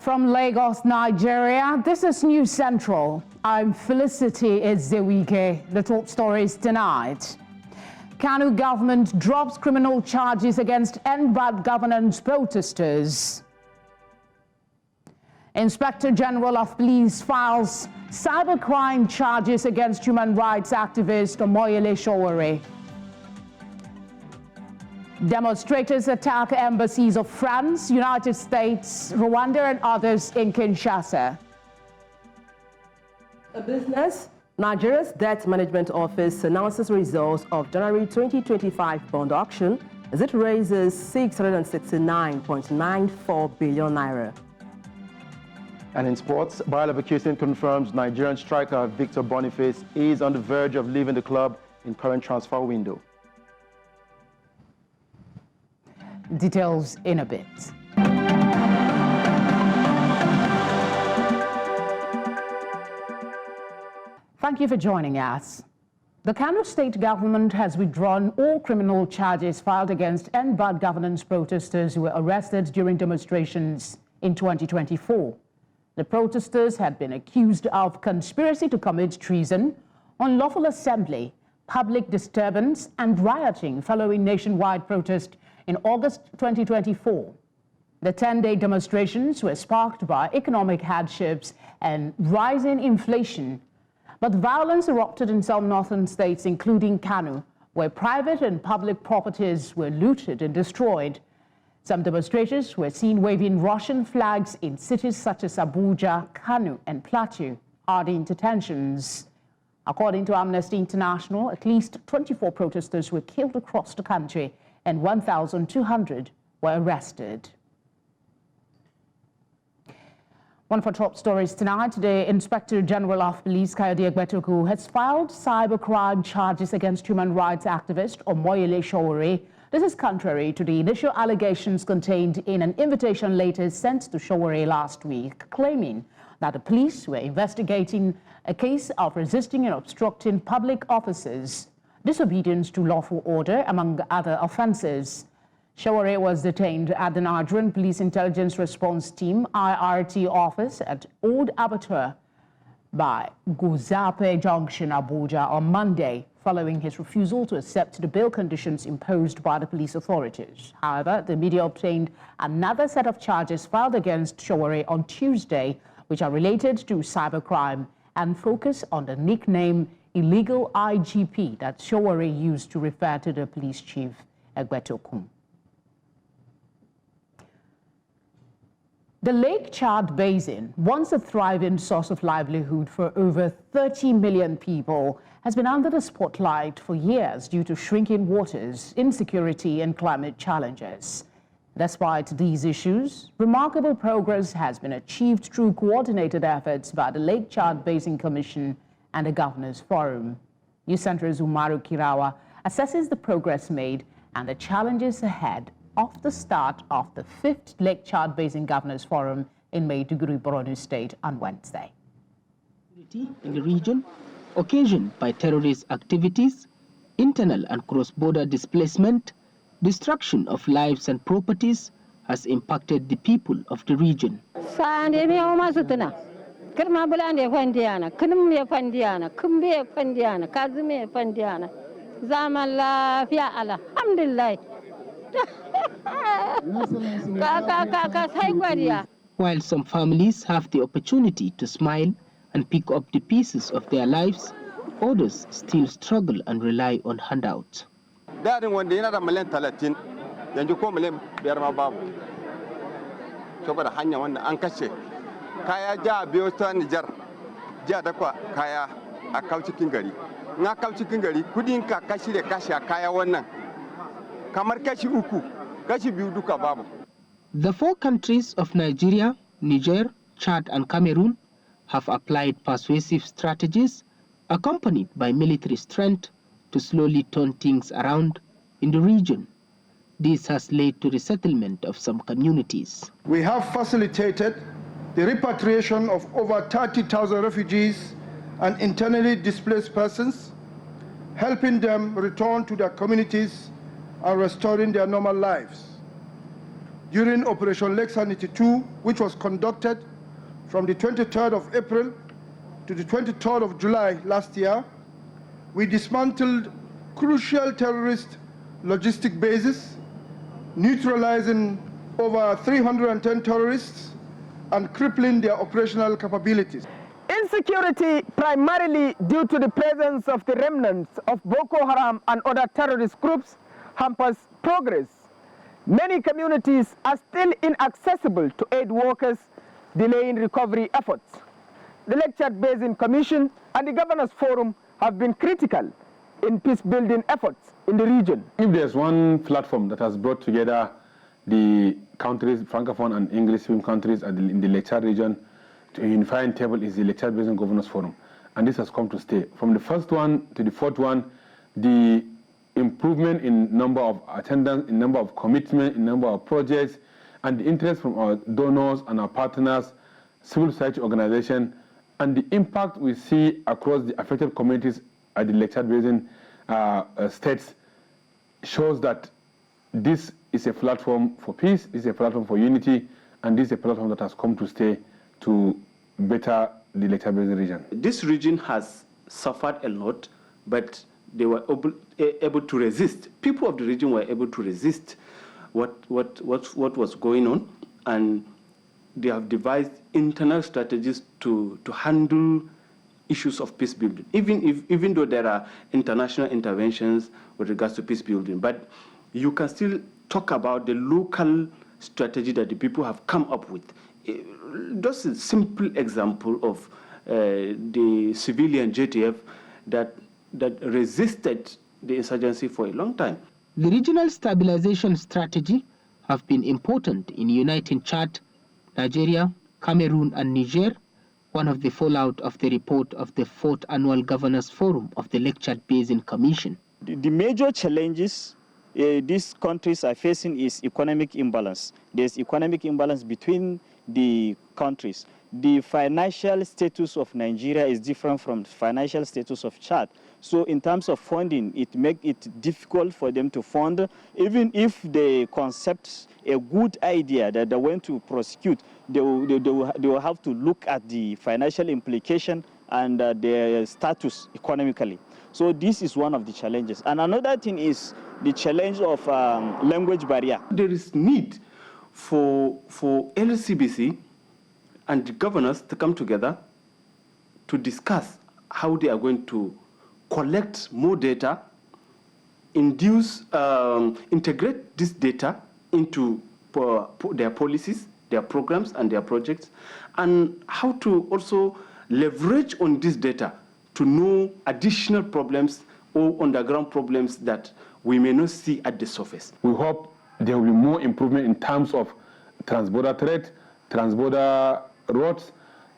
From Lagos, Nigeria, this is News Central. I'm Felicity Ezewike. The top stories tonight. Kano government drops criminal charges against End Bad Governance protesters. Inspector General of Police files cybercrime charges against human rights activist Omoyele Sowore. Demonstrators attack embassies of France, United States, Rwanda and others in Kinshasa. A business, Nigeria's Debt Management Office announces results of January 2025 bond auction as it raises 669.94 billion naira. And in sports, Bayer Leverkusen confirms Nigerian striker Victor Boniface is on the verge of leaving the club in current transfer window. Details in a bit. Thank you for joining us. The Kano state government has withdrawn all criminal charges filed against End Bad Governance protesters who were arrested during demonstrations in 2024. The protesters had been accused of conspiracy to commit treason, unlawful assembly, public disturbance, and rioting following nationwide protest in August 2024. The 10-day demonstrations were sparked by economic hardships and rising inflation. But violence erupted in some northern states, including Kano, where private and public properties were looted and destroyed. Some demonstrators were seen waving Russian flags in cities such as Abuja, Kano, and Plateau, adding to tensions. According to Amnesty International, at least 24 protesters were killed across the country and 1,200 were arrested. One of our top stories tonight, the Inspector General of Police, Kayode Egbetokun, has filed cybercrime charges against human rights activist Omoyele Sowore. This is contrary to the initial allegations contained in an invitation letter sent to Sowore last week, claiming that the police were investigating a case of resisting and obstructing public offices, disobedience to lawful order, among other offenses. Sowore was detained at the Nigerian Police Intelligence Response Team IRT office at Old Abattoir by Guzape Junction, Abuja on Monday, following his refusal to accept the bail conditions imposed by the police authorities. However, the media obtained another set of charges filed against Sowore on Tuesday, which are related to cybercrime and focus on the nickname illegal IGP that Sowore used to refer to the police chief, Egbetokun. The Lake Chad Basin, once a thriving source of livelihood for over 30 million people, has been under the spotlight for years due to shrinking waters, insecurity, and climate challenges. Despite these issues, remarkable progress has been achieved through coordinated efforts by the Lake Chad Basin Commission and the Governors Forum. News Center's Umaru Kirawa assesses the progress made and the challenges ahead of the start of the 5th Lake Chad Basin Governors Forum in Maiduguri, Borno State on Wednesday. In the region, occasioned by terrorist activities, internal and cross-border displacement, destruction of lives and properties has impacted the people of the region. While some families have the opportunity to smile and pick up the pieces of their lives, others still struggle and rely on handouts. The 4 countries of Nigeria, Niger, Chad and Cameroon have applied persuasive strategies accompanied by military strength to slowly turn things around in the region. This has led to resettlement of some communities. We have facilitated the repatriation of over 30,000 refugees and internally displaced persons, helping them return to their communities and restoring their normal lives. during Operation Lake Sanity 2, which was conducted from the 23rd of April to the 23rd of July last year, we dismantled crucial terrorist logistic bases, neutralizing over 310 terrorists and crippling their operational capabilities. Insecurity, primarily due to the presence of the remnants of Boko Haram and other terrorist groups, hampers progress. Many communities are still inaccessible to aid workers, delaying recovery efforts. The Lake Chad Basin Commission and the Governors Forum have been critical in peace-building efforts in the region. If there's one platform that has brought together the countries, Francophone and English-speaking countries in the Lake Chad region to a unifying table, is the Lake Chad Basin Governors Forum. And this has come to stay. From the first one to the fourth one, the improvement in number of attendance, in number of commitment, in number of projects, and the interest from our donors and our partners, civil society organizations, and the impact we see across the affected communities at the Lake Chad Basin states shows that this is a platform for peace, this is a platform for unity, and this is a platform that has come to stay to better the Lake Chad Basin region. This region has suffered a lot, but they were able to resist. People of the region were able to resist what was going on, and they have devised internal strategies to handle issues of peace building, even though there are international interventions with regards to peace building. But you can still talk about the local strategy that the people have come up with. Just a simple example of the civilian JTF that resisted the insurgency for a long time. The regional stabilization strategy have been important in uniting Chad, Nigeria, Cameroon and Niger, one of the fallout of the report of the 4th Annual Governors Forum of the Lake Chad Basin Commission. The major challenges these countries are facing is economic imbalance. There's economic imbalance between the countries. The financial status of Nigeria is different from the financial status of Chad. So in terms of funding, it makes it difficult for them to fund. Even if they concept a good idea that they want to prosecute, they will have to look at the financial implication and their status economically. So this is one of the challenges. And another thing is the challenge of language barrier. There is need for LCBC and the governors to come together to discuss how they are going to collect more data, integrate this data into their policies, their programs and their projects, and how to also leverage on this data to know additional problems or underground problems that we may not see at the surface. We hope there will be more improvement in terms of transborder threat, transborder roads,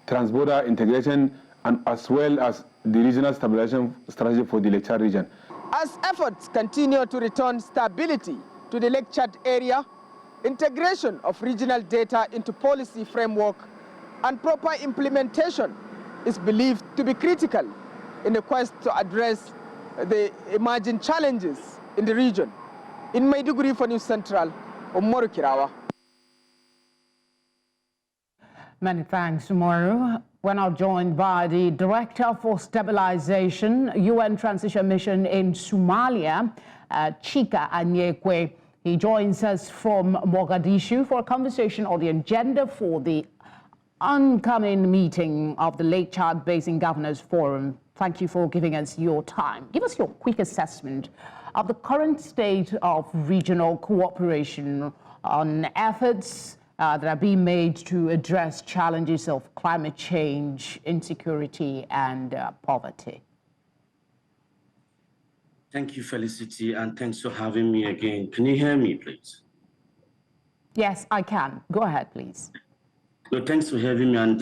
transborder integration, and as well as the regional stabilization strategy for the Lake Chad region. As efforts continue to return stability to the Lake Chad area, integration of regional data into policy framework and proper implementation is believed to be critical in the quest to address the emerging challenges in the region. In Maiduguri for News Central, Omoru Kirawa. Many thanks, Umaru. We're now joined by the Director for Stabilization, UN Transition Mission in Somalia, Chika Anyekwe. He joins us from Mogadishu for a conversation on the agenda for the oncoming meeting of the Lake Chad Basin Governors Forum. Thank you for giving us your time. Give us your quick assessment of the current state of regional cooperation on efforts that are being made to address challenges of climate change, insecurity, and poverty. Thank you, Felicity, and thanks for having me again. Can you hear me, please? Yes, I can. Go ahead, please. No, thanks for having me, and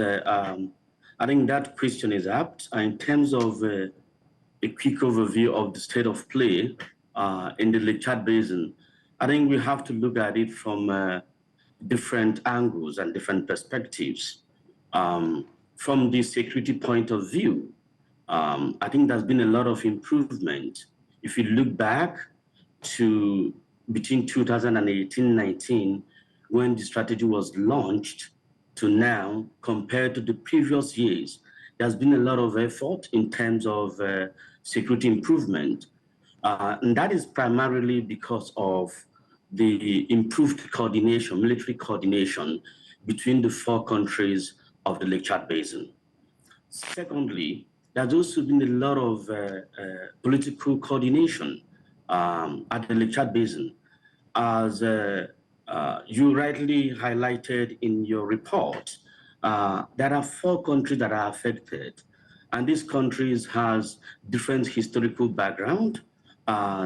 I think that question is apt. In terms of a quick overview of the state of play in the Lake Chad Basin, I think we have to look at it from different angles and different perspectives. From the security point of view, I think there's been a lot of improvement. If you look back to between 2018-19, when the strategy was launched to now, compared to the previous years, there's been a lot of effort in terms of security improvement. And that is primarily because of the improved coordination, military coordination between the 4 countries of the Lake Chad Basin. Secondly, there's also been a lot of political coordination at the Lake Chad Basin. As you rightly highlighted in your report, there are 4 countries that are affected, and these countries has different historical background,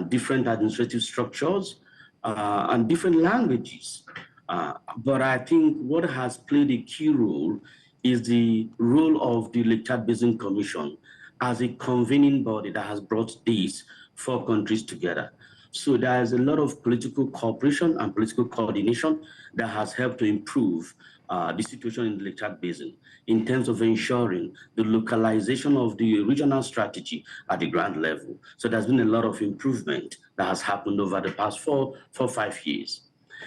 different administrative structures, and different languages. But I think what has played a key role is the role of the Lake Chad Basin Commission as a convening body that has brought these 4 countries together. So there is a lot of political cooperation and political coordination that has helped to improve the situation in the Lake Chad Basin in terms of ensuring the localization of the regional strategy at the ground level. So there's been a lot of improvement that has happened over the past 4 or 5 years.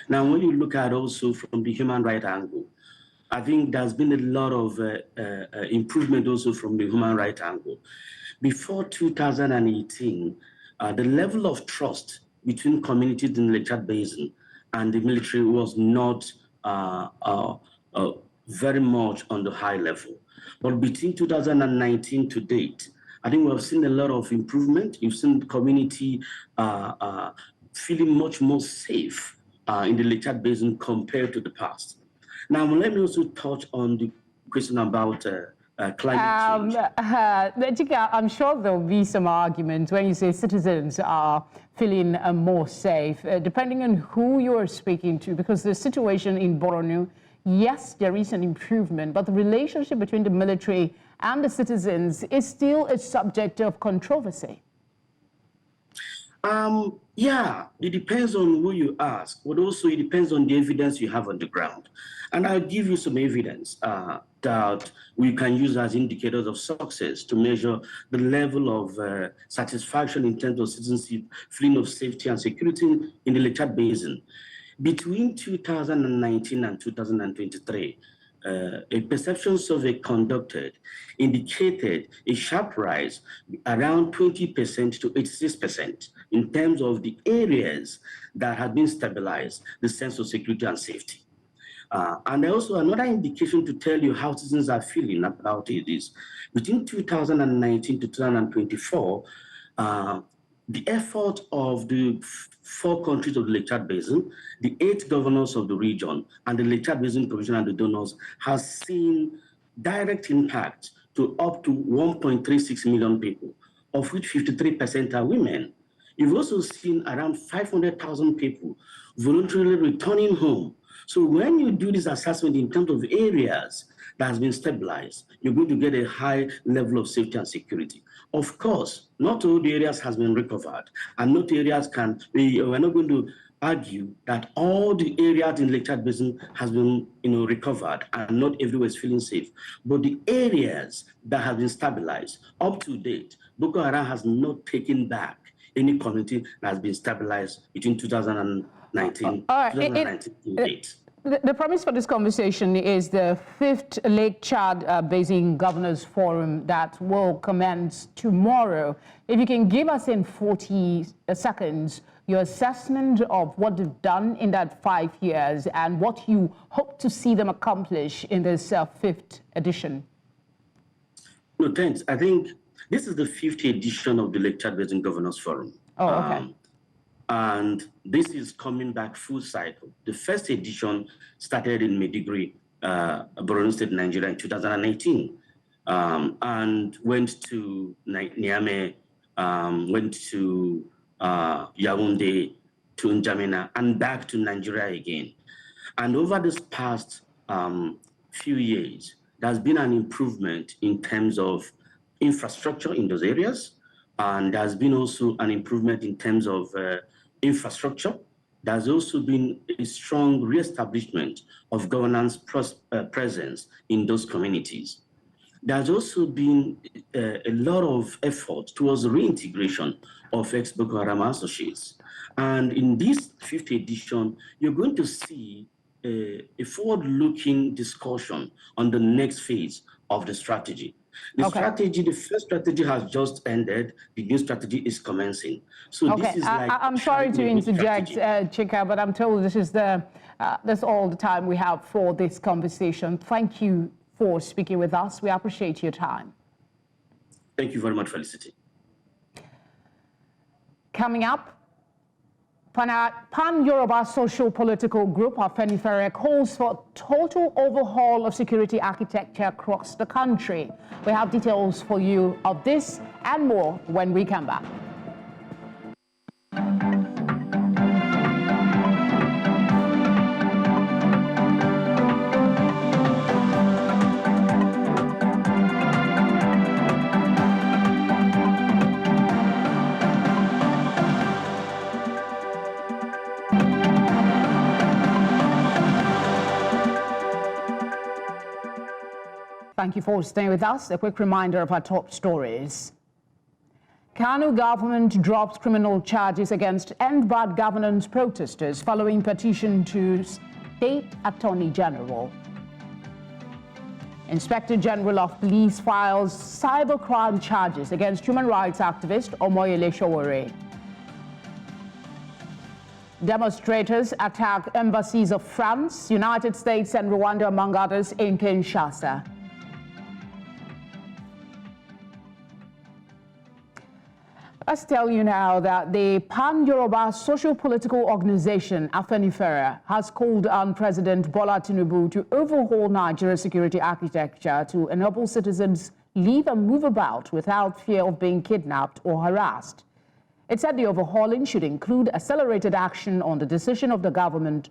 Now, when you look at also from the human rights angle, I think there's been a lot of improvement also from the human rights angle. Before 2018, the level of trust between communities in the Lake Chad Basin and the military was not very much on the high level. But between 2019 to date, I think we've seen a lot of improvement. You've seen the community feeling much more safe in the Lake Chad Basin compared to the past. Now, let me also touch on the question about climate change. I'm sure there'll be some arguments when you say citizens are feeling more safe, depending on who you're speaking to, because the situation in Borno, yes, there is an improvement, but the relationship between the military and the citizens is still a subject of controversy. Yeah, it depends on who you ask, but also it depends on the evidence you have on the ground. And I'll give you some evidence that we can use as indicators of success to measure the level of satisfaction in terms of citizenship, feeling of safety and security in the Lake Chad Basin. Between 2019 and 2023, a perception survey conducted indicated a sharp rise around 20% to 86% in terms of the areas that have been stabilized, the sense of security and safety. And also another indication to tell you how citizens are feeling about it is between 2019 to 2024, the effort of the 4 countries of the Lake Chad Basin, the 8 governors of the region, and the Lake Chad Basin Commission and the donors has seen direct impact to up to 1.36 million people, of which 53% are women. You've also seen around 500,000 people voluntarily returning home. So when you do this assessment in terms of areas that has been stabilized, you're going to get a high level of safety and security. Of course, not all the areas has been recovered, and not areas can be, we're not going to argue that all the areas in Lake Chad Basin has been recovered and not everywhere is feeling safe. But the areas that have been stabilized up to date, Boko Haram has not taken back any community that has been stabilized between 2019 to date. The premise for this conversation is the 5th Lake Chad Basin Governors Forum that will commence tomorrow. If you can give us in 40 seconds your assessment of what they've done in that 5 years and what you hope to see them accomplish in this 5th edition. No, thanks. I think this is the 5th edition of the Lake Chad Basin Governors Forum. Oh, okay. And this is coming back full cycle. The first edition started in Maiduguri, Borno State, Nigeria in 2018, and went to Niamey, went to Yaoundé, to N'Djamena, and back to Nigeria again. And over this past few years, there's been an improvement in terms of infrastructure in those areas, and there's been also an improvement in terms of infrastructure. There's also been a strong reestablishment of governance presence in those communities. There's also been a lot of effort towards reintegration of ex-Boko Haram associates. And in this 5th edition, you're going to see a forward-looking discussion on the next phase of the strategy. The first strategy has just ended. The new strategy is commencing. So this is like I'm sorry to interject, Chika, but I'm told this is that's all the time we have for this conversation. Thank you for speaking with us. We appreciate your time. Thank you very much, Felicity. Coming up, Pan-Yoruba social political group Afenifere calls for total overhaul of security architecture across the country. We have details for you of this and more when we come back. Thank you for staying with us. A quick reminder of our top stories. Kano government drops criminal charges against End Bad Governance protesters following petition to State Attorney General. Inspector General of Police files cybercrime charges against human rights activist Omoyele Sowore. Demonstrators attack embassies of France, United States and Rwanda, among others, in Kinshasa. Let's tell you now that the Pan-Yoruba social political organization Afenifere has called on President Bola Tinubu to overhaul Nigeria's security architecture to enable citizens live and move about without fear of being kidnapped or harassed. It said the overhauling should include accelerated action on the decision of the government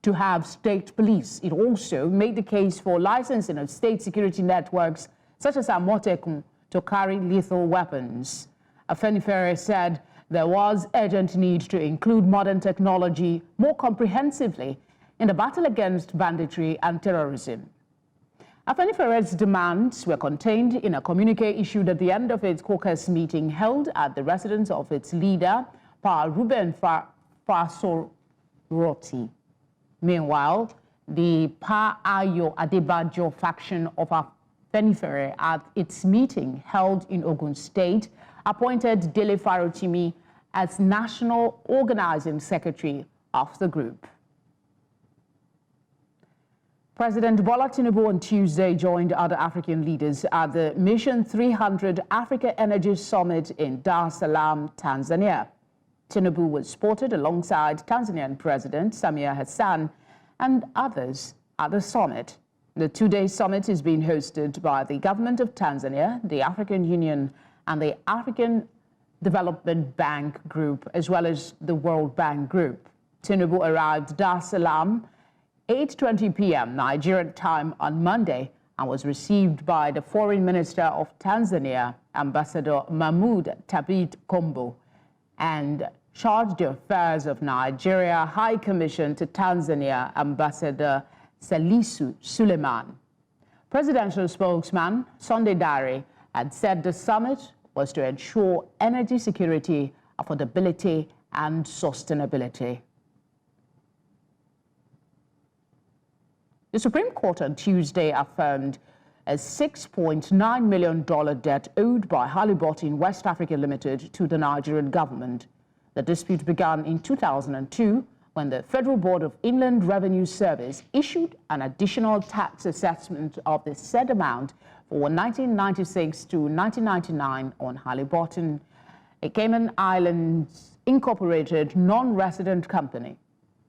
to have state police. It also made the case for licensing of state security networks such as Amotekun to carry lethal weapons. Afenifere said there was urgent need to include modern technology more comprehensively in the battle against banditry and terrorism. Afenifere's demands were contained in a communique issued at the end of its caucus meeting held at the residence of its leader, Pa Ruben Fasoroti. Meanwhile, the Pa Ayo Adebajo faction of Afenifere at its meeting held in Ogun State appointed Dele Farotimi as National Organizing Secretary of the group. President Bola Tinubu on Tuesday joined other African leaders at the Mission 300 Africa Energy Summit in Dar es Salaam, Tanzania. Tinubu was spotted alongside Tanzanian President Samia Hassan and others at the summit. The two-day summit is being hosted by the government of Tanzania, the African Union, and the African Development Bank Group, as well as the World Bank Group. Tinubu arrived Dar es Salaam 8:20 p.m. Nigerian time on Monday and was received by the Foreign Minister of Tanzania, Ambassador Mahmoud Tabit Kombo, and Charge d'Affaires of Nigeria High Commission to Tanzania, Ambassador Salisu Suleiman. Presidential spokesman Sunday Dare had said the summit was to ensure energy security, affordability, and sustainability. The Supreme Court on Tuesday affirmed a $6.9 million debt owed by Halliburton West Africa Limited to the Nigerian government. The dispute began in 2002 when the Federal Board of Inland Revenue Service issued an additional tax assessment of the said amount for 1996 to 1999 on Halliburton, a Cayman Islands Incorporated non-resident company.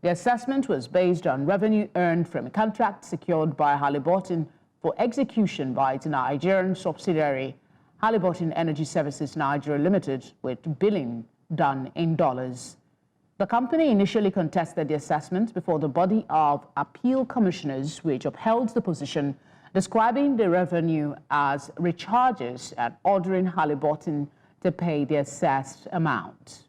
The assessment was based on revenue earned from a contract secured by Halliburton for execution by its Nigerian subsidiary, Halliburton Energy Services Nigeria Limited, with billing done in dollars. The company initially contested the assessment before the body of appeal commissioners, which upheld the position, describing the revenue as recharges and ordering Halliburton to pay the assessed amount.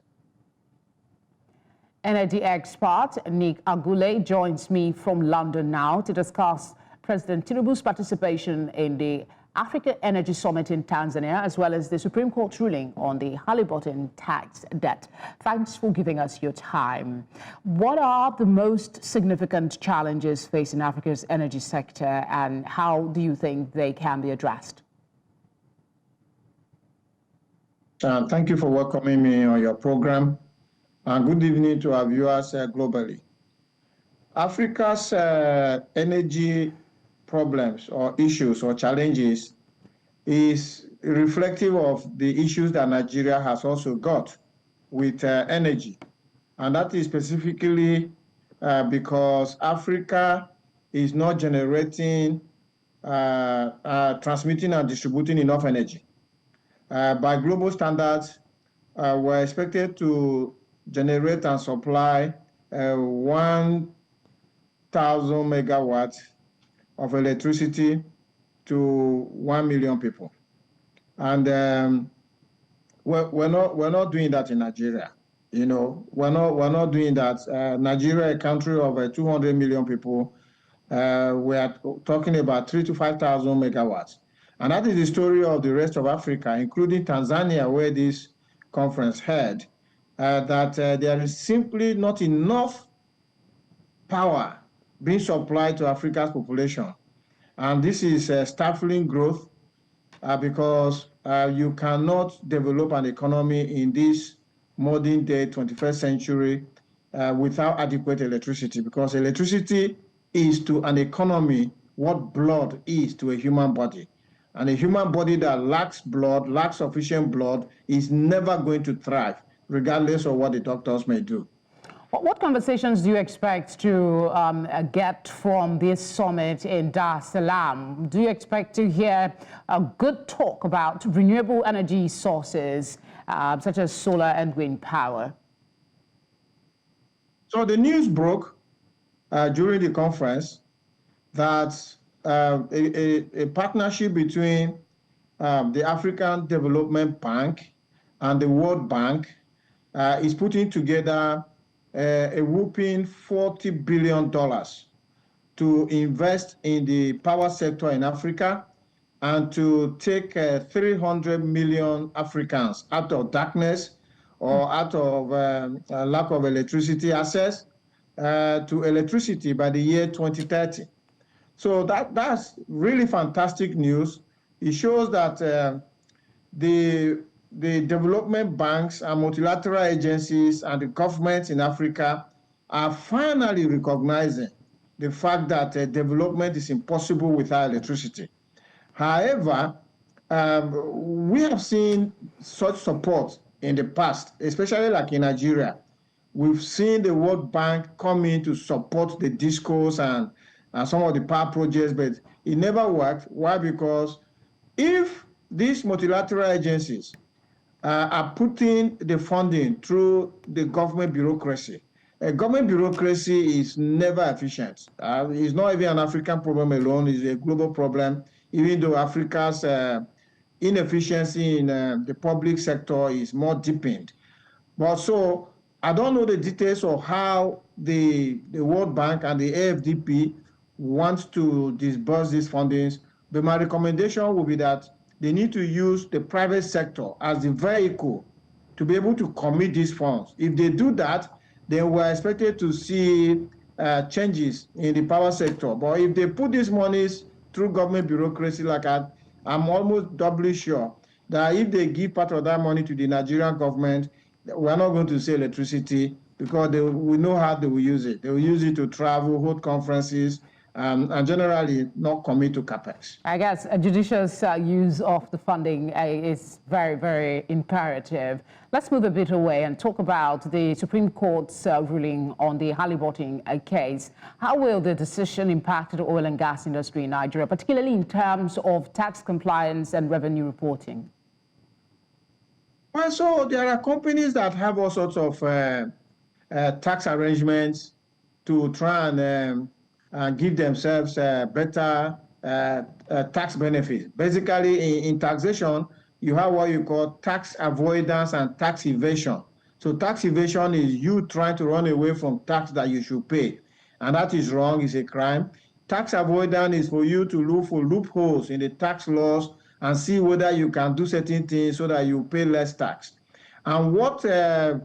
Energy expert Nick Agule joins me from London now to discuss President Tinubu's participation in the Africa Energy Summit in Tanzania, as well as the Supreme Court ruling on the Halliburton tax debt. Thanks for giving us your time. What are the most significant challenges facing Africa's energy sector, and how do you think they can be addressed? Thank you for welcoming me on your program, and good evening to our viewers globally. Africa's energy problems or issues or challenges is reflective of the issues that Nigeria has also got with energy. And that is specifically because Africa is not generating, transmitting and distributing enough energy. By global standards, we're expected to generate and supply 1,000 megawatts of electricity to 1 million people. And we're not doing that in Nigeria. You know, we're not doing that. Nigeria, a country of 200 million people, we are talking about 3,000 to 5,000 megawatts. And that is the story of the rest of Africa, including Tanzania, where this conference held, that there is simply not enough power being supplied to Africa's population. And this is stifling growth because you cannot develop an economy in this modern day 21st century without adequate electricity, because electricity is to an economy what blood is to a human body. And a human body that lacks blood, lacks sufficient blood, is never going to thrive, regardless of what the doctors may do. What conversations do you expect to get from this summit in Dar es Salaam? Do you expect to hear a good talk about renewable energy sources, such as solar and wind power? So the news broke during the conference that a partnership between the African Development Bank and the World Bank is putting together a whopping $40 billion to invest in the power sector in Africa and to take 300 million Africans out of darkness or out of lack of electricity access to electricity by the year 2030. So that's really fantastic news. It shows that the development banks and multilateral agencies and the governments in Africa are finally recognizing the fact that development is impossible without electricity. However, we have seen such support in the past, especially like in Nigeria. We've seen the World Bank come in to support the discos and some of the power projects, but it never worked. Why? Because if these multilateral agencies are putting the funding through the government bureaucracy, government bureaucracy is never efficient. It's not even an African problem alone, it's a global problem, even though Africa's inefficiency in the public sector is more deepened. But so I don't know the details of how the World Bank and the AFDP want to disburse these fundings, but my recommendation will be that they need to use the private sector as the vehicle to be able to commit these funds. If they do that, then we're expected to see changes in the power sector. But if they put these monies through government bureaucracy like that, I'm almost doubly sure that if they give part of that money to the Nigerian government, we're not going to see electricity, because we know how they will use it. They will use it to travel, hold conferences, and generally not commit to capex. I guess a judicious use of the funding is very, very imperative. Let's move a bit away and talk about the Supreme Court's ruling on the Halliburton case. How will the decision impact the oil and gas industry in Nigeria, particularly in terms of tax compliance and revenue reporting? Well, so there are companies that have all sorts of tax arrangements to try and give themselves better tax benefits. Basically, in taxation, you have what you call tax avoidance and tax evasion. So tax evasion is you trying to run away from tax that you should pay. And that is wrong, it's a crime. Tax avoidance is for you to look for loopholes in the tax laws and see whether you can do certain things so that you pay less tax. And what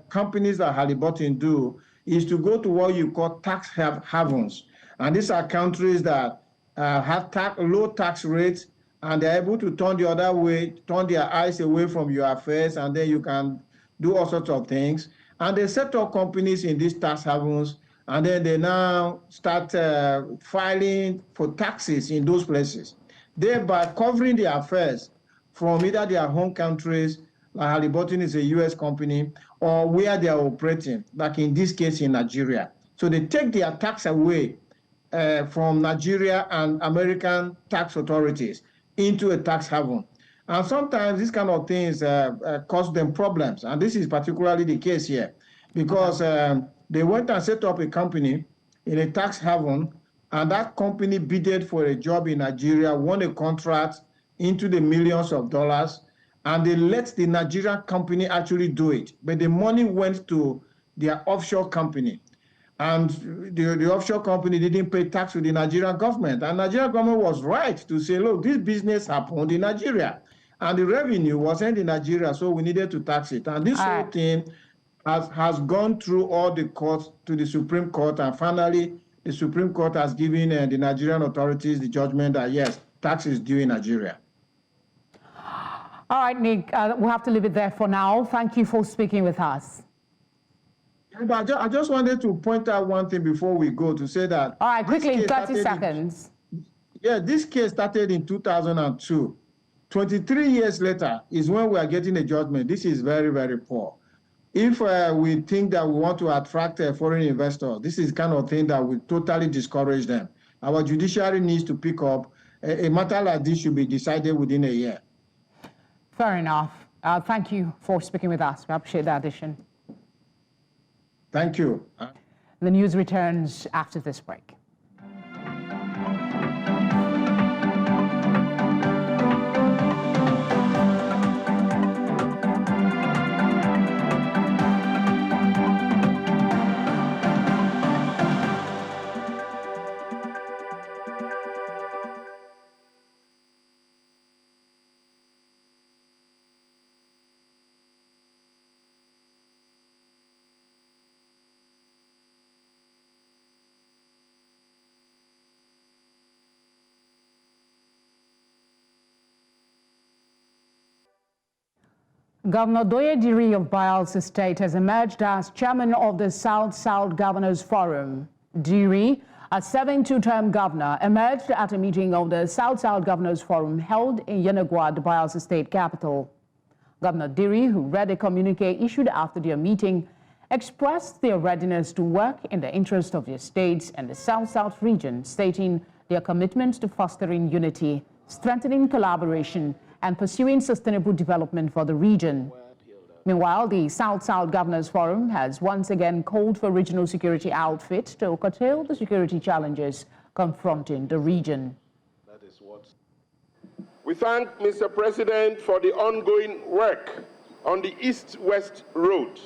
companies like Halliburton do is to go to what you call tax havens. And these are countries that have low tax rates, and they're able to turn the other way, turn their eyes away from your affairs, and then you can do all sorts of things. And they set up companies in these tax havens, and then they now start filing for taxes in those places, thereby covering their affairs from either their home countries, like Halliburton is a US company, or where they are operating, like in this case in Nigeria. So they take their tax away from Nigeria and American tax authorities into a tax haven. And sometimes these kind of things cause them problems. And this is particularly the case here, because they went and set up a company in a tax haven, and that company bidded for a job in Nigeria, won a contract into the millions of dollars, and they let the Nigerian company actually do it. But the money went to their offshore company. And the offshore company didn't pay tax to the Nigerian government. And the Nigerian government was right to say, look, this business happened in Nigeria. And the revenue wasn't in Nigeria, so we needed to tax it. And this whole thing has gone through all the courts to the Supreme Court. And finally, the Supreme Court has given the Nigerian authorities the judgment that, yes, tax is due in Nigeria. All right, Nick, we'll have to leave it there for now. Thank you for speaking with us. But I just wanted to point out one thing before we go, to say that... All right, quickly, 30 seconds. This case started in 2002. 23 years later is when we are getting a judgment. This is very, very poor. If we think that we want to attract foreign investors, this is the kind of thing that will totally discourage them. Our judiciary needs to pick up. A matter like this should be decided within a year. Fair enough. Thank you for speaking with us. We appreciate the addition. Thank you. The news returns after this break. Governor Diri of Bayelsa State has emerged as chairman of the South-South Governors Forum. Diri, a 72-term governor, emerged at a meeting of the South-South Governors Forum held in Yenagoa, the Bayelsa State capital. Governor Diri, who read a communique issued after their meeting, expressed their readiness to work in the interest of their states and the South-South region, stating their commitment to fostering unity, strengthening collaboration, and pursuing sustainable development for the region. Meanwhile, the South-South Governors Forum has once again called for regional security outfit to curtail the security challenges confronting the region. We thank Mr. President for the ongoing work on the East-West Road.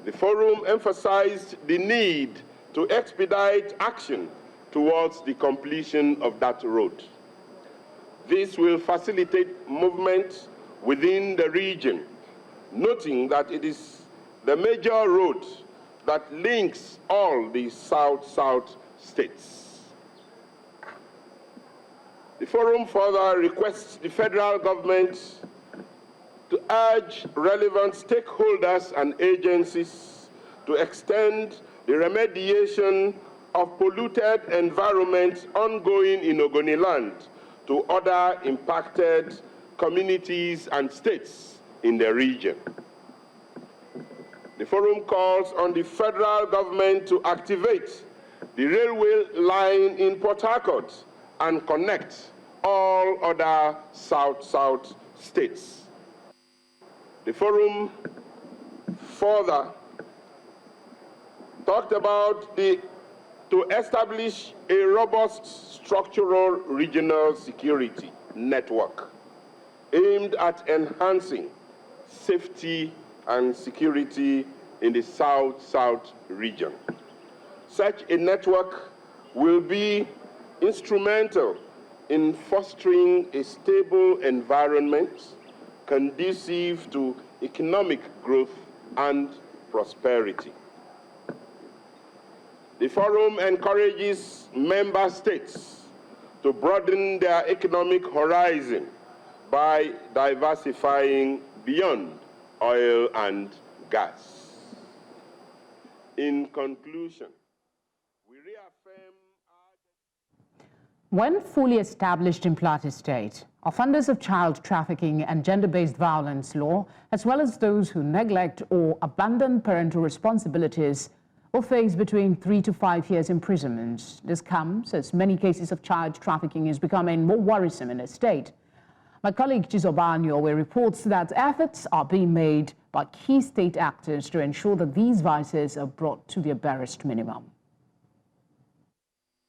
The forum emphasized the need to expedite action towards the completion of that road. This will facilitate movement within the region, noting that it is the major road that links all the South-South states. The forum further requests the federal government to urge relevant stakeholders and agencies to extend the remediation of polluted environments ongoing in Ogoniland to other impacted communities and states in the region. The forum calls on the federal government to activate the railway line in Port Harcourt and connect all other South-South states. The forum further talked about to establish a robust structural regional security network aimed at enhancing safety and security in the South-South region. Such a network will be instrumental in fostering a stable environment conducive to economic growth and prosperity. The forum encourages member states to broaden their economic horizon by diversifying beyond oil and gas. In conclusion, we reaffirm When fully established in Plateau State, offenders of child trafficking and gender-based violence law, as well as those who neglect or abandon parental responsibilities, will face between 3 to 5 years imprisonment. This comes as many cases of child trafficking is becoming more worrisome in the state. My colleague Chizoba reports that efforts are being made by key state actors to ensure that these vices are brought to their barest minimum.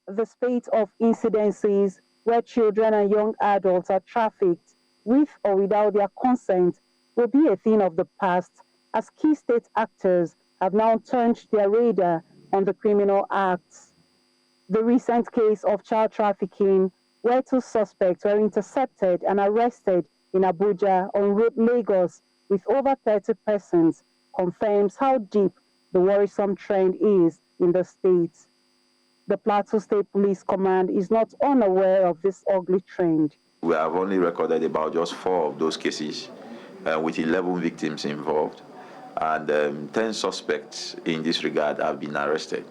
The spate of incidences where children and young adults are trafficked with or without their consent will be a thing of the past, as key state actors have now turned their radar on the criminal acts. The recent case of child trafficking, where 2 suspects were intercepted and arrested in Abuja en route Lagos with over 30 persons, confirms how deep the worrisome trend is in the state. The Plateau State Police Command is not unaware of this ugly trend. We have only recorded about just 4 of those cases, with 11 victims involved, and 10 suspects in this regard have been arrested.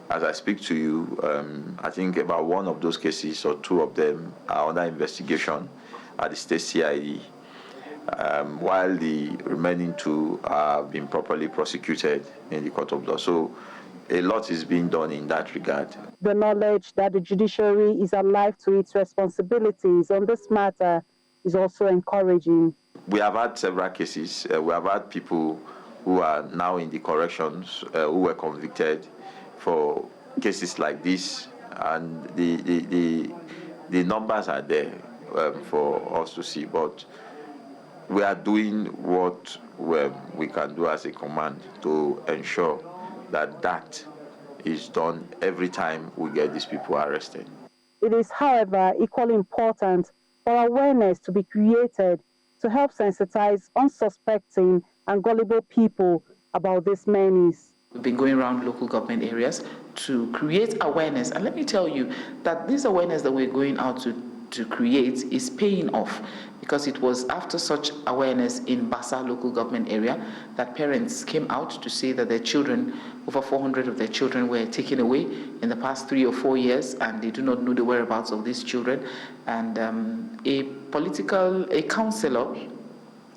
As I speak to you, I think about 1 of those cases or 2 of them are under investigation at the state CID, while the remaining 2 have been properly prosecuted in the court of law. So a lot is being done in that regard. The knowledge that the judiciary is alive to its responsibilities on this matter is also encouraging. We have had several cases. We have had people who are now in the corrections who were convicted for cases like this, and the numbers are there for us to see. But we are doing what we can do as a command to ensure that that is done every time we get these people arrested. It is, however, equally important for awareness to be created to help sensitize unsuspecting and gullible people about this menace. We've been going around local government areas to create awareness. And let me tell you that this awareness that we're going out to create is paying off, because it was after such awareness in Basa local government area that parents came out to say that their children, over 400 of their children, were taken away in the past 3 or 4 years, and they do not know the whereabouts of these children. And a councillor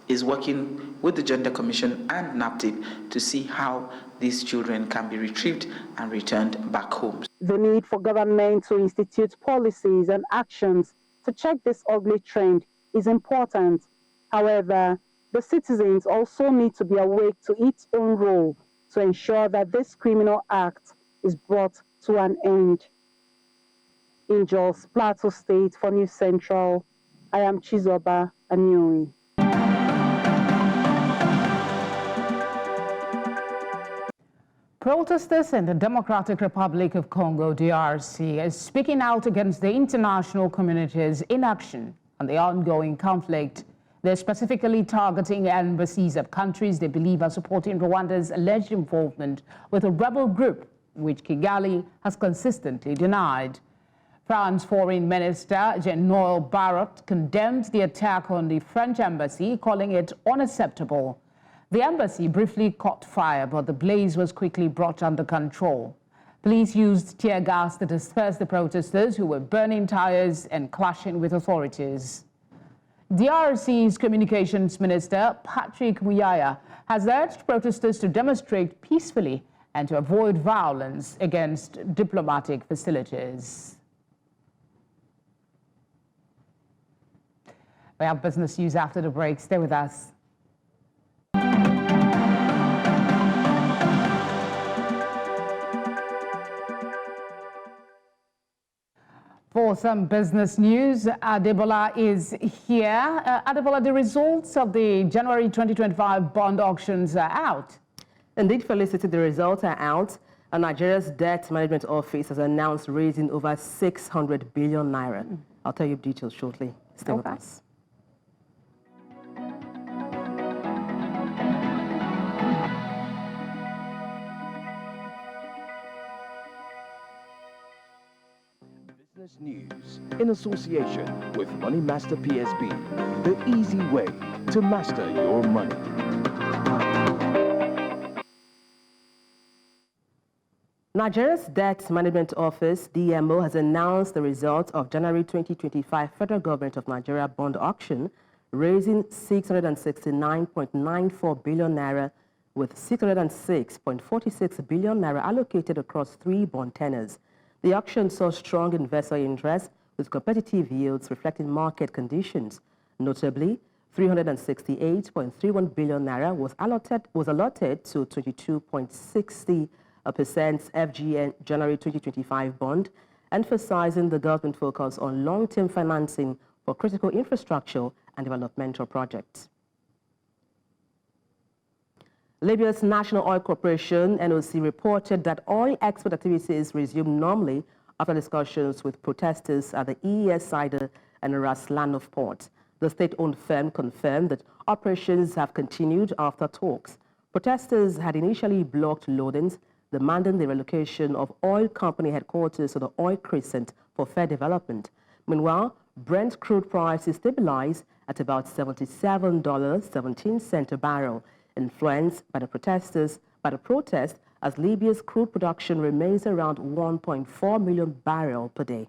is working with the Gender Commission and NAPTIP to see how these children can be retrieved and returned back home. The need for government to institute policies and actions to check this ugly trend is important. However, the citizens also need to be awake to its own role to ensure that this criminal act is brought to an end. In Jos, Plateau State, for News Central, I am Chizoba Aniori. Protesters in the Democratic Republic of Congo, DRC, is speaking out against the international community's inaction on the ongoing conflict. They're specifically targeting embassies of countries they believe are supporting Rwanda's alleged involvement with a rebel group, which Kigali has consistently denied. France Foreign Minister Jean-Noel Barrot condemned the attack on the French embassy, calling it unacceptable. The embassy briefly caught fire, but the blaze was quickly brought under control. Police used tear gas to disperse the protesters, who were burning tires and clashing with authorities. DRC's Communications Minister, Patrick Muyaya, has urged protesters to demonstrate peacefully and to avoid violence against diplomatic facilities. We have business news after the break. Stay with us. For some business news, Adebola is here. Adebola, the results of the January 2025 bond auctions are out. Indeed, Felicity, the results are out. And Nigeria's Debt Management Office has announced raising over 600 billion naira. I'll tell you details shortly. Stay with us. Business News in association with Money Master PSB, the easy way to master your money. Nigeria's Debt Management Office, DMO, has announced the results of January 2025 Federal Government of Nigeria bond auction, raising 669.94 billion naira, with 606.46 billion naira allocated across 3 bond tenors. The auction saw strong investor interest, with competitive yields reflecting market conditions. Notably, 368.31 billion naira was allotted to 22.60% FGN January 2025 bond, emphasizing the government focus on long-term financing for critical infrastructure and developmental projects. Libya's National Oil Corporation, NOC, reported that oil export activities resumed normally after discussions with protesters at the EES Cited and Raslanov port. The state-owned firm confirmed that operations have continued after talks. Protesters had initially blocked loadings, demanding the relocation of oil company headquarters to the oil crescent for fair development. Meanwhile, Brent crude prices stabilized at about $77.17 a barrel, influenced by the protest as Libya's crude production remains around 1.4 million barrels per day.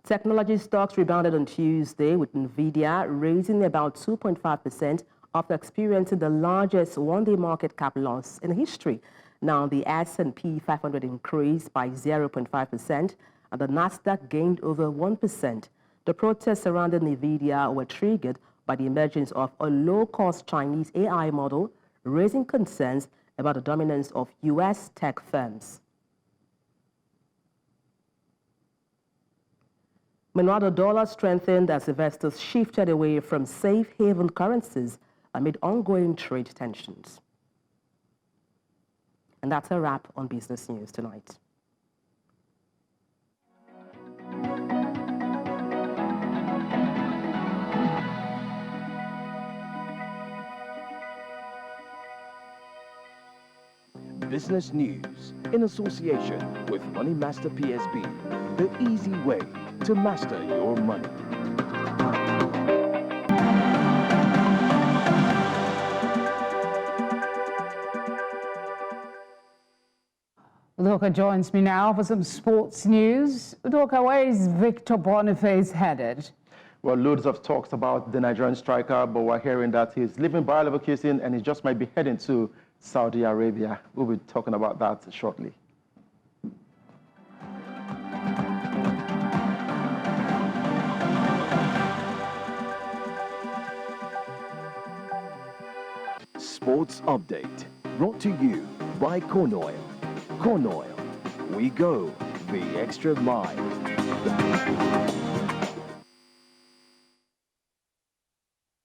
Technology stocks rebounded on Tuesday, with Nvidia raising about 2.5% after experiencing the largest one-day market cap loss in history. Now, the S&P 500 increased by 0.5%, and the Nasdaq gained over 1%. The protests surrounding Nvidia were triggered by the emergence of a low-cost Chinese AI model, raising concerns about the dominance of U.S. tech firms. Meanwhile, the dollar strengthened as investors shifted away from safe haven currencies amid ongoing trade tensions. And that's a wrap on Business News tonight. Business News in association with Money Master PSB, the easy way to master your money. Udoka joins me now for some sports news. Udoka, where is Victor Boniface headed? Well, loads of talks about the Nigerian striker, but we're hearing that he's leaving Bayer Leverkusen and he just might be heading to Saudi Arabia. We'll be talking about that shortly. Sports Update, brought to you by Corn Oil. Corn Oil, we go the extra mile.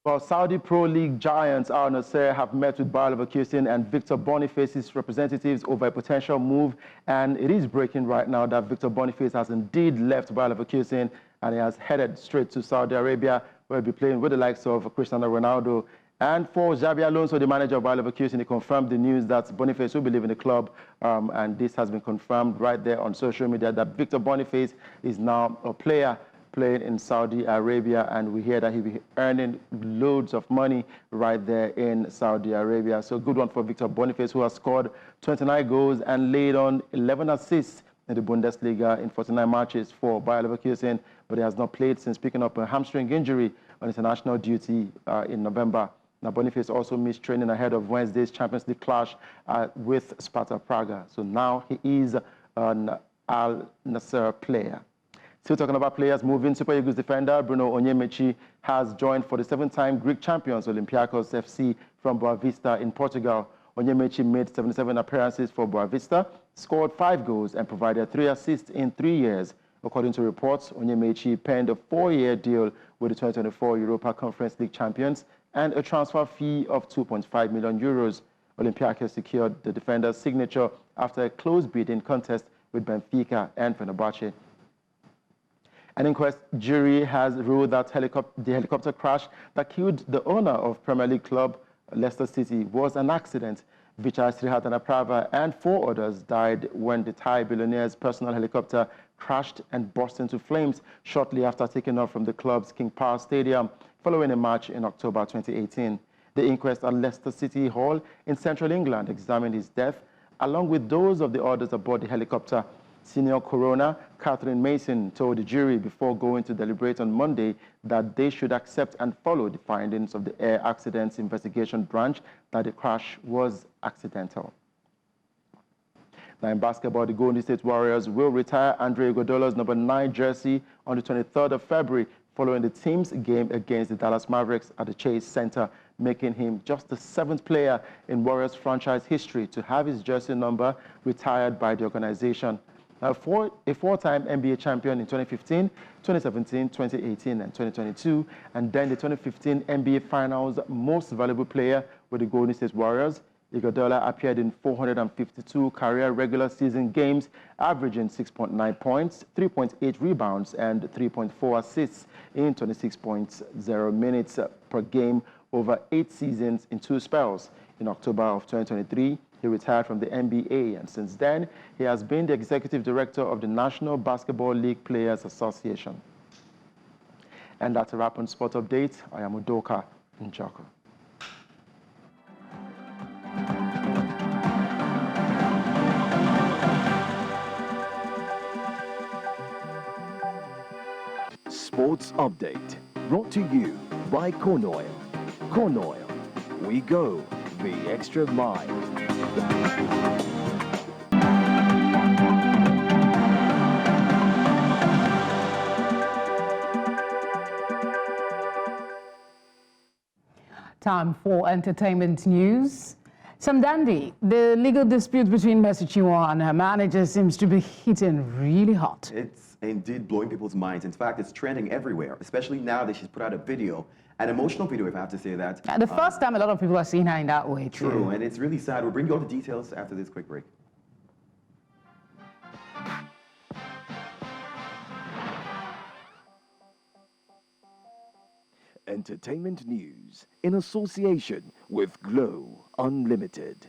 Well, Saudi Pro League giants Al Nassr have met with Bayer Leverkusen and Victor Boniface's representatives over a potential move, and it is breaking right now that Victor Boniface has indeed left Bayer Leverkusen and he has headed straight to Saudi Arabia, where he'll be playing with the likes of Cristiano Ronaldo. And for Xabi Alonso, the manager of Bayer Leverkusen, he confirmed the news that Boniface will be leaving the club, and this has been confirmed right there on social media that Victor Boniface is now a player playing in Saudi Arabia, and we hear that he'll be earning loads of money right there in Saudi Arabia. So good one for Victor Boniface, who has scored 29 goals and laid on 11 assists in the Bundesliga in 49 matches for Bayer Leverkusen, but he has not played since picking up a hamstring injury on international duty in November. Now, Boniface also missed training ahead of Wednesday's Champions League clash with Sparta Praga. So now he is an Al Nassr player. Still talking about players moving, Super Eagles defender Bruno Onyemaechi has joined for the 7-time Greek champions Olympiacos FC from Boa Vista in Portugal. Onyemaechi made 77 appearances for Boa Vista, scored 5 goals and provided 3 assists in 3 years. According to reports, Onyemaechi penned a 4-year deal with the 2024 Europa Conference League champions and a transfer fee of €2.5 million. Olympiacos secured the defender's signature after a close bidding contest with Benfica and Fenerbahce. An inquest jury has ruled that the helicopter crash that killed the owner of Premier League club Leicester City was an accident. Vichai Srihatanaprava and 4 others died when the Thai billionaire's personal helicopter crashed and burst into flames shortly after taking off from the club's King Power Stadium following a match in October 2018. The inquest at Leicester City Hall in central England examined his death along with those of the others aboard the helicopter. Senior coroner Catherine Mason told the jury before going to deliberate on Monday that they should accept and follow the findings of the Air Accidents Investigation Branch that the crash was accidental. Now in basketball, the Golden State Warriors will retire Andre Iguodala's number 9 jersey on the 23rd of February following the team's game against the Dallas Mavericks at the Chase Center, making him just the 7th player in Warriors franchise history to have his jersey number retired by the organization. A four-time NBA champion in 2015, 2017, 2018, and 2022, and then the 2015 NBA Finals Most Valuable Player with the Golden State Warriors. Iguodala appeared in 452 career regular season games, averaging 6.9 points, 3.8 rebounds, and 3.4 assists in 26.0 minutes per game over 8 seasons in 2 spells. In October of 2023, he retired from the NBA, and since then, he has been the executive director of the National Basketball League Players Association. And that's a wrap on Sport Update. I am Udoka Njoko. Sports Update, brought to you by Corn Oil. Corn Oil, we go the extra mile. Time for entertainment news. Sam Dandy, the legal dispute between Mercy Chinwo and her manager seems to be hitting really hot. It's indeed blowing people's minds. In fact, it's trending everywhere, especially now that she's put out a video, an emotional video, if I have to say that. The first time a lot of people are seeing her in that way, too. True, and it's really sad. We'll bring you all the details after this quick break. Entertainment news in association with Glow Unlimited.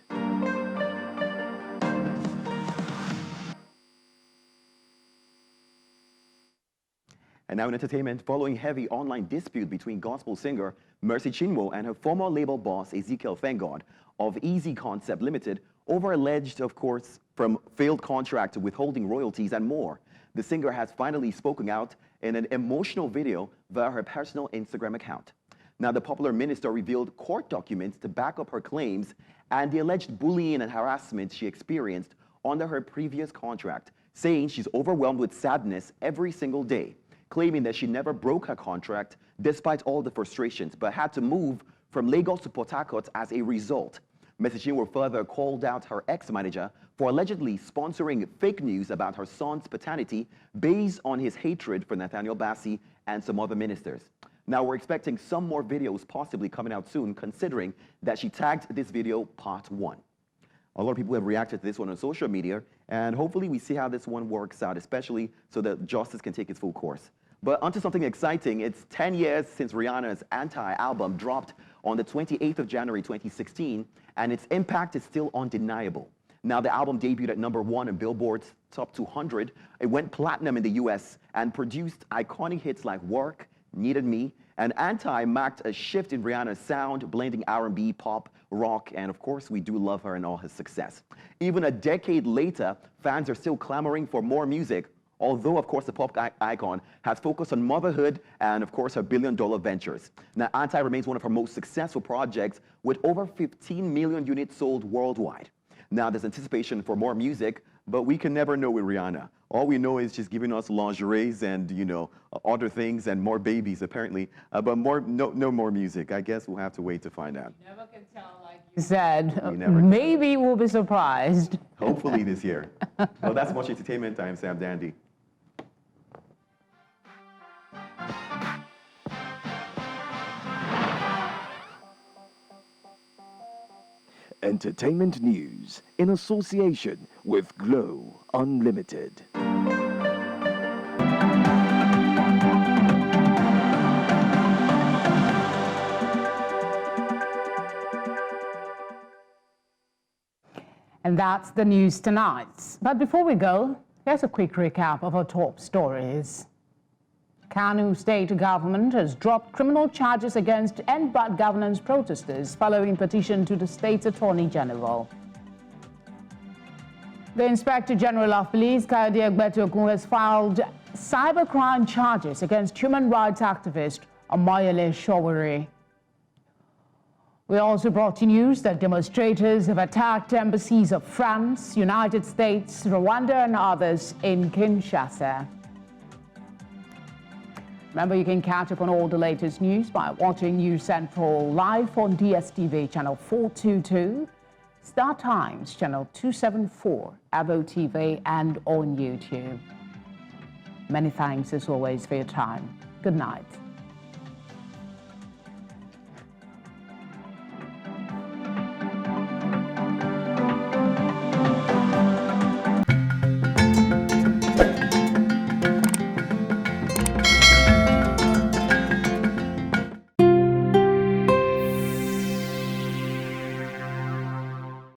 And now in entertainment, following heavy online dispute between gospel singer Mercy Chinwo and her former label boss Ezekiel Fengod of Easy Concept Limited over alleged, of course, from failed contract to withholding royalties and more. The singer has finally spoken out in an emotional video via her personal Instagram account. Now, the popular minister revealed court documents to back up her claims and the alleged bullying and harassment she experienced under her previous contract, saying she's overwhelmed with sadness every single day, claiming that she never broke her contract despite all the frustrations, but had to move from Lagos to Port Harcourt as a result. Mercy Chinwo further called out her ex-manager for allegedly sponsoring fake news about her son's paternity based on his hatred for Nathaniel Bassey and some other ministers. Now, we're expecting some more videos possibly coming out soon, considering that she tagged this video part 1. A lot of people have reacted to this one on social media, and hopefully we see how this one works out, especially so that justice can take its full course. But onto something exciting. It's 10 years since Rihanna's Anti album dropped on the 28th of January 2016, and its impact is still undeniable. Now, the album debuted at #1 in Billboard's Top 200. It went platinum in the US and produced iconic hits like Work, Needed Me, and Anti marked a shift in Rihanna's sound, blending R&B, pop, rock, and of course, we do love her and all her success. Even a decade later, fans are still clamoring for more music, although, of course, the pop icon has focused on motherhood and, of course, her billion-dollar ventures. Now, Anti remains one of her most successful projects with over 15 million units sold worldwide. Now, there's anticipation for more music, but we can never know with Rihanna. All we know is she's giving us lingeries and, you know, other things and more babies, apparently. But no more music. I guess we'll have to wait to find out. You never can tell, like you said. Maybe we'll be surprised. Hopefully this year. Well, that's much entertainment. I'm Sam Dandy. Entertainment news in association with Glow Unlimited. And that's the news tonight. But before we go, here's a quick recap of our top stories. Kano state government has dropped criminal charges against End Bad Governance protesters following petition to the state's Attorney General. The Inspector General of Police, Kayode Egbetokun, has filed cybercrime charges against human rights activist Omoyele Sowore. We also brought you news that demonstrators have attacked embassies of France, United States, Rwanda and others in Kinshasa. Remember, you can catch up on all the latest news by watching News Central live on DSTV channel 422, Star Times channel 274, Avo TV and on YouTube. Many thanks as always for your time. Good night.